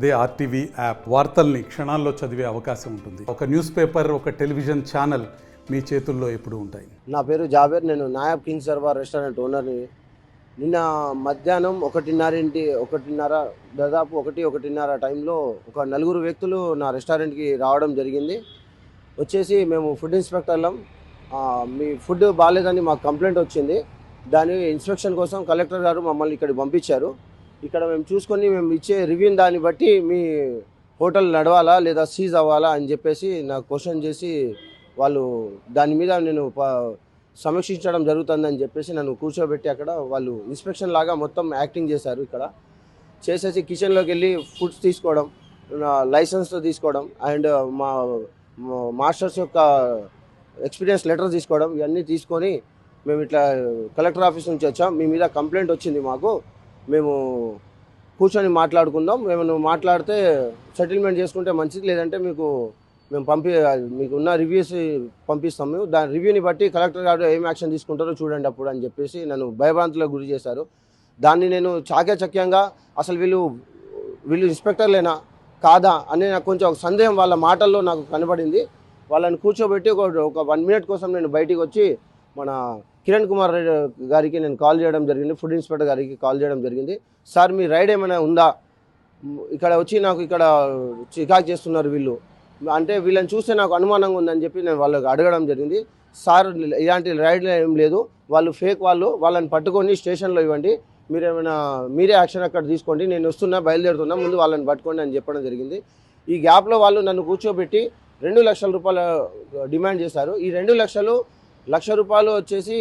అదే RTV app వార్తల్ని క్షణాల్లో చదివే అవకాశం ఉంటుంది. ఒక న్యూస్ పేపర్, ఒక టెలివిజన్ ఛానల్ మీ చేతుల్లో ఎప్పుడూ ఉంటాయి. నా పేరు జాబేర్, నేను నాయాబ్ కింగ్ సర్వార్ రెస్టారెంట్ ఓనర్ని. నిన్న మధ్యాహ్నం దాదాపు 1:30 టైంలో ఒక నలుగురు వ్యక్తులు నా రెస్టారెంట్కి రావడం జరిగింది. వచ్చేసి మేము ఫుడ్ ఇన్స్పెక్టర్లం, మీ ఫుడ్ బాగాలేదని మాకు కంప్లైంట్ వచ్చింది. దాని ఇన్స్పెక్షన్ కోసం కలెక్టర్ గారు మమ్మల్ని ఇక్కడికి పంపించారు. ఇక్కడ మేము చూసుకొని మేము ఇచ్చే రివ్యూని దాన్ని బట్టి మీ హోటల్ నడవాలా లేదా సీజ్ అవ్వాలా అని చెప్పేసి నాకు క్వశ్చన్ చేసి వాళ్ళు దాని మీద నేను సమీక్షించడం జరుగుతుందని చెప్పేసి నన్ను కూర్చోబెట్టి అక్కడ వాళ్ళు ఇన్స్పెక్షన్ లాగా మొత్తం యాక్టింగ్ చేశారు. ఇక్కడ చేసేసి కిచెన్లోకి వెళ్ళి ఫుడ్స్ తీసుకోవడం, లైసెన్స్ తీసుకోవడం అండ్ మా మాస్టర్స్ యొక్క ఎక్స్పీరియన్స్ లెటర్ తీసుకోవడం, ఇవన్నీ తీసుకొని మేము ఇట్లా కలెక్టర్ ఆఫీస్ నుంచి వచ్చాం, మీ మీద కంప్లైంట్ వచ్చింది, మాకు మేము కూర్చొని మాట్లాడుకుందాం, మేము మాట్లాడితే సెటిల్మెంట్ చేసుకుంటే మంచిది, లేదంటే మేము మీకు ఉన్న రివ్యూస్ పంపిస్తాం, మేము దాని రివ్యూని బట్టి కలెక్టర్ గారు ఏం యాక్షన్ తీసుకుంటారో చూడండి అప్పుడు అని చెప్పేసి నన్ను భయభ్రాంతులకు గురి చేశారు. దాన్ని నేను చాకచక్యంగా అసలు వీళ్ళు ఇన్స్పెక్టర్లేనా కాదా అని నాకు కొంచెం ఒక సందేహం వాళ్ళ మాటల్లో నాకు కనబడింది. వాళ్ళని కూర్చోబెట్టి ఒక 1 మినిట్ కోసం నేను బయటికి వచ్చి మన కిరణ్ కుమార్ గారికి నేను కాల్ చేయడం జరిగింది, ఫుడ్ ఇన్స్పెక్టర్ గారికి కాల్ చేయడం జరిగింది. సార్ మీ రైడ్ ఏమైనా ఉందా, ఇక్కడ వచ్చి నాకు ఇక్కడ చికాకు చేస్తున్నారు వీళ్ళు అంటే, వీళ్ళని చూస్తే నాకు అనుమానంగా ఉందని చెప్పి నేను వాళ్ళకి అడగడం జరిగింది. సార్ ఇలాంటి రైడ్లు ఏం లేదు, వాళ్ళు ఫేక్, వాళ్ళని పట్టుకొని స్టేషన్లో ఇవ్వండి, మీరే యాక్షన్ అక్కడ తీసుకోండి, నేను బయలుదేరుతున్నా, ముందు వాళ్ళని పట్టుకోండి అని చెప్పడం జరిగింది. ఈ గ్యాప్లో వాళ్ళు నన్ను కూర్చోబెట్టి 2 లక్షల రూపాయలు డిమాండ్ చేశారు. ఈ 2 లక్షలు, ₹1,00,000 వచ్చేసి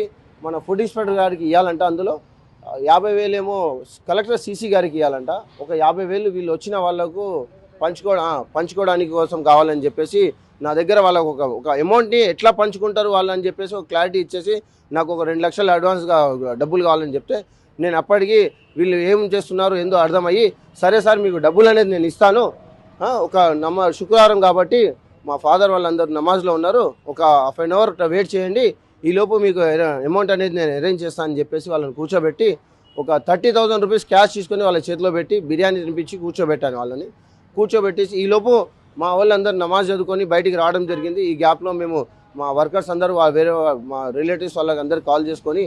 మన ఫుడ్ ఇన్స్పెక్టర్ గారికి ఇవ్వాలంట, అందులో 50,000 ఏమో కలెక్టర్ సీసీ గారికి ఇవ్వాలంట, ఒక 50,000 వీళ్ళు వచ్చిన వాళ్ళకు పంచుకోవడానికి కోసం కావాలని చెప్పేసి నా దగ్గర వాళ్ళకు ఒక అమౌంట్ని ఎట్లా పంచుకుంటారు వాళ్ళని చెప్పేసి ఒక క్లారిటీ ఇచ్చేసి నాకు ఒక 2 లక్షలు అడ్వాన్స్గా డబ్బులు కావాలని చెప్తే, నేను అప్పటికి వీళ్ళు ఏం చేస్తున్నారు ఏందో అర్థమయ్యి, సరే సార్ మీకు డబ్బులు అనేది నేను ఇస్తాను, ఒక శుక్రవారం కాబట్టి మా ఫాదర్ వాళ్ళందరూ నమాజ్లో ఉన్నారు, ఒక ½ an hour వెయిట్ చేయండి, ఈలోపు మీకు అమౌంట్ అనేది నేను అరేంజ్ చేస్తాను అని చెప్పేసి వాళ్ళని కూర్చోబెట్టి ఒక 30,000 రూపీస్ క్యాష్ తీసుకొని వాళ్ళ చేతిలో పెట్టి బిర్యానీ తినిపించి కూర్చోబెట్టాను. వాళ్ళని కూర్చోబెట్టేసి ఈలోపు మా వాళ్ళందరూ నమాజ్ చదువుకొని బయటికి రావడం జరిగింది. ఈ గ్యాప్లో మేము మా వర్కర్స్ అందరూ వేరే మా రిలేటివ్స్ వాళ్ళకి అందరికి కాల్ చేసుకొని,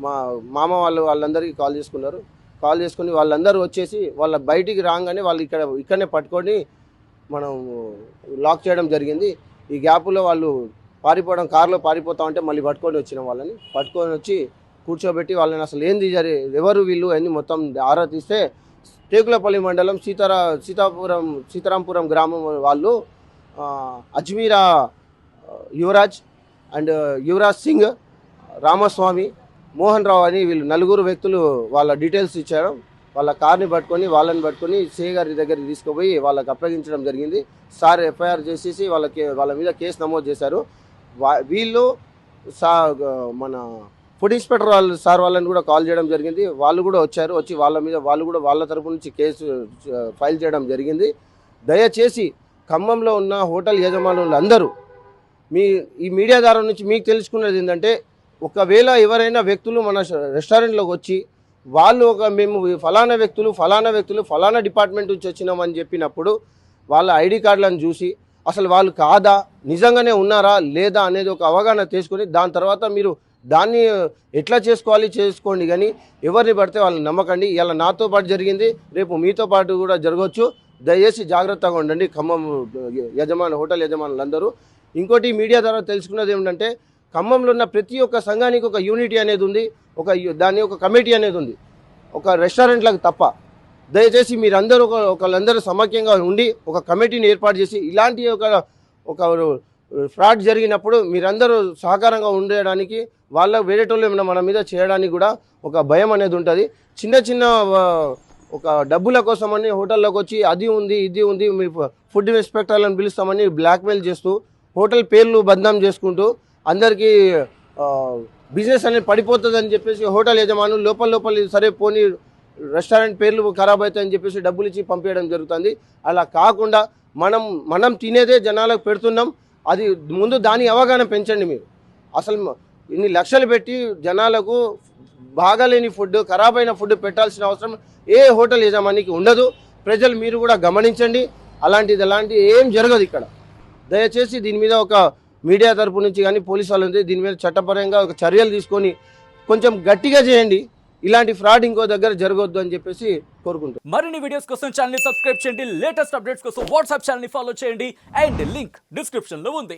మా మామ వాళ్ళందరికీ కాల్ చేసుకున్నారు. కాల్ చేసుకొని వాళ్ళందరూ వచ్చేసి వాళ్ళ బయటికి రాగానే వాళ్ళు ఇక్కడనే పట్టుకొని మనం లాక్ చేయడం జరిగింది. ఈ గ్యాప్లో వాళ్ళు కారులో పారిపోతా ఉంటే మళ్ళీ పట్టుకొని వచ్చి కూర్చోబెట్టి వాళ్ళని అసలు ఏంది ఎవరు వీళ్ళు అన్ని మొత్తం ఆరా తీస్తే, టేకులపల్లి మండలం సీతారాంపురం గ్రామం వాళ్ళు అజ్మీరా యువరాజ్ అండ్ యువరాజ్ సింగ్, రామస్వామి, మోహన్ రావు అని వీళ్ళు 4 వ్యక్తులు వాళ్ళ డీటెయిల్స్ ఇచ్చారు. వాళ్ళ కార్ని వాళ్ళని పట్టుకొని సిఐ గారి దగ్గరికి తీసుకుపోయి వాళ్ళకి అప్పగించడం జరిగింది. సార్ ఎఫ్ఐఆర్ చేసేసి వాళ్ళ మీద కేసు నమోదు చేశారు. వీళ్ళు మన ఫుడ్ ఇన్స్పెక్టర్ వాళ్ళని కూడా కాల్ చేయడం జరిగింది. వాళ్ళు కూడా వచ్చి వాళ్ళ తరపు నుంచి కేసు ఫైల్ చేయడం జరిగింది. దయచేసి ఖమ్మంలో ఉన్న హోటల్ యజమానులు అందరూ ఈ మీడియా ద్వారా నుంచి మీకు తెలుసుకున్నది ఏంటంటే, ఒకవేళ ఎవరైనా వ్యక్తులు మన రెస్టారెంట్లోకి వచ్చి వాళ్ళు మేము ఫలానా వ్యక్తులు ఫలానా డిపార్ట్మెంట్ నుంచి వచ్చినామని చెప్పినప్పుడు వాళ్ళ ఐడి కార్డులను చూసి అసలు వాళ్ళు కాదా, నిజంగానే ఉన్నారా లేదా అనేది ఒక అవగాహన తీసుకొని దాని తర్వాత మీరు దాన్ని ఎట్లా చేసుకోండి, కానీ ఎవరిని పడితే వాళ్ళని నమ్మకండి. ఇలా నాతో పాటు జరిగింది, రేపు మీతో పాటు కూడా జరగవచ్చు. దయచేసి జాగ్రత్తగా ఉండండి ఖమ్మం హోటల్ యజమానులందరూ. ఇంకోటి మీడియా ద్వారా తెలుసుకున్నది ఏమిటంటే, ఖమ్మంలో ఉన్న ప్రతి ఒక్క సంఘానికి ఒక యూనిటీ అనేది ఉంది, దాని ఒక కమిటీ అనేది ఉంది, ఒక రెస్టారెంట్లకు తప్ప. దయచేసి మీరందరూ ఒకళ్ళందరూ సమైక్యంగా ఉండి ఒక కమిటీని ఏర్పాటు చేసి ఇలాంటి ఒక ఫ్రాడ్ జరిగినప్పుడు మీరందరూ సహకారంగా ఉండడానికి, వేరేటోళ్ళు ఏమైనా మన మీద చేయడానికి కూడా ఒక భయం అనేది ఉంటుంది. చిన్న ఒక డబ్బుల కోసమని హోటల్లోకి వచ్చి అది ఉంది ఇది ఉంది మీ ఫుడ్ ఇన్స్పెక్టర్లను పిలుస్తామని బ్లాక్మెయిల్ చేస్తూ హోటల్ పేర్లు బద్నాం చేసుకుంటూ అందరికీ బిజినెస్ అనేది పడిపోతుందని చెప్పేసి హోటల్ యజమానులు లోపల సరే పోనీ రెస్టారెంట్ పేర్లు ఖరాబ్ అవుతాయని చెప్పేసి డబ్బులు ఇచ్చి పంపించడం జరుగుతుంది. అలా కాకుండా మనం తినేదే జనాలకు పెడుతున్నాం, అది ముందు దాని అవగాహన పెంచండి. మీరు అసలు ఇన్ని లక్షలు పెట్టి జనాలకు బాగాలేని ఫుడ్, ఖరాబైన ఫుడ్ పెట్టాల్సిన అవసరం ఏ హోటల్ యజమానికి ఉండదు. ప్రజలు మీరు కూడా గమనించండి. అలాంటి ఏం జరగదు ఇక్కడ. దయచేసి దీని మీద ఒక మీడియా తరపు నుంచి కానీ పోలీసు వాళ్ళు ఉంది, దీని మీద చట్టపరంగా ఒక చర్యలు తీసుకొని కొంచెం గట్టిగా చేయండి. ఇలాంటి ఫ్రాడ్ ఇంకో దగ్గర జరగొద్దు అని చెప్పేసి కోరుకుంటున్నాను. మరిన్ని వీడియోస్ కోసం ఛానల్ ని సబ్స్క్రైబ్ చేయండి, లేటెస్ట్ అప్డేట్స్ కోసం వాట్సాప్ ఛానల్ ని ఫాలో చేయండి అండ్ లింక్ డిస్క్రిప్షన్ లో ఉంది.